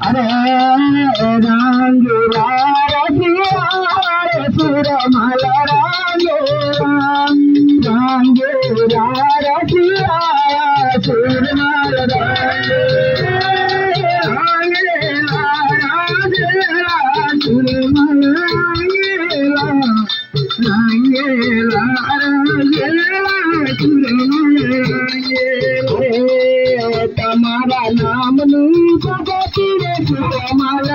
अरे रंगीला रसिया सुरमल रंगीला रसिया सुरमल रंगीला सुरमल रंगीला तमारा नाम नहीं जगती रे सुरमल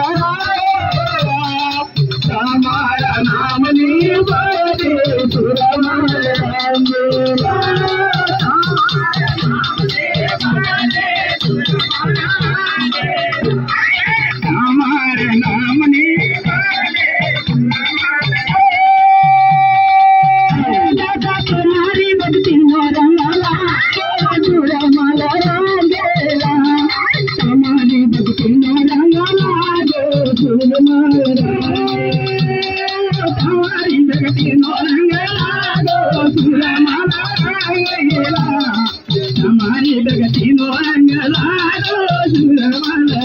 तमारा नाम नहीं जगती सुरमल हमारे नाम नहीं तुम्हारी भक्ति रंगला सुरमल रंगेला हमारी भक्ति रंगला सुरमल हमारी भक्ति रंगला सुरमल रंगेला हमारी भक्ति रंगला सुरमल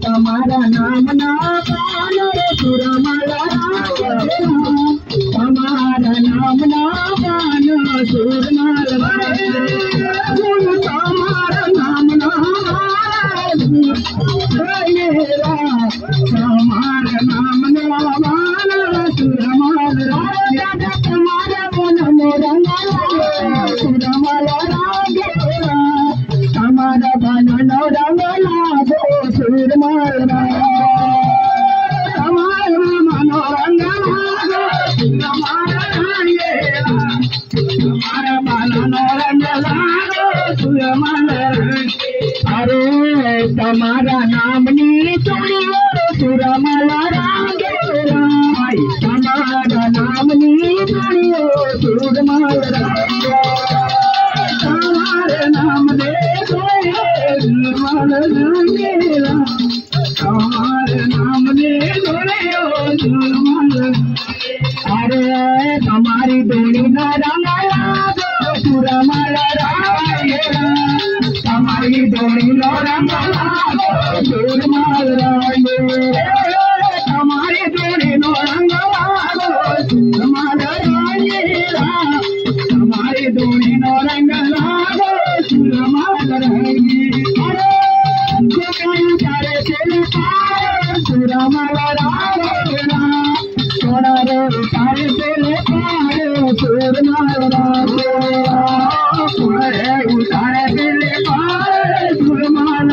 तमारा नाम ना पानो सुरमल तमारा नाम ना पानो सुरमल तमारा नाम ना तमारा नाम ना पानो सुरमल तमारा मन रंग सुरमल हमारा बन रंगला दो सुरमल हमारा मन रंगला हमारा मन रंगला दो सुरमल अरे तुम्हारा नाम नी सुनियो सुरमल हमारा नाम नी सुनियो सुरमल हमारे नाम दे हमारे नाम दे अरे हमारी डोली न रंगला सुरमल हमारी डोली न रंगला सुरमल हमारी डोली न रंगला सुरमल हमारी डोली न रंगला सुरमल सुरमल थोड़ा रे तारे तेरे पारे सुरमल उतारे तेरे पारे सुरमल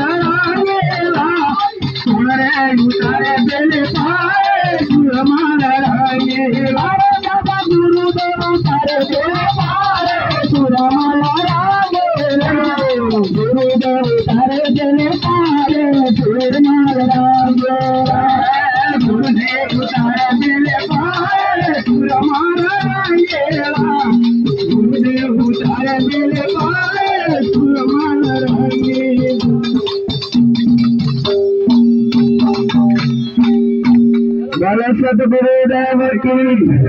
थोड़ा रे તારે દિલ પારે સુરમાલા રંગે મારા દાદા ગુરુદેવ તારે દિલ પારે સુરમાલા રંગે ગુરુદેવ તારે દિલ પારે સુરમાલા રંગે ગુરુદેવ તારે દિલ પારે સુરમાલા રંગે ગુરુદેવ તારે દિલ પારે સુરમાલા રંગે बोलो सतगुरुदेव की।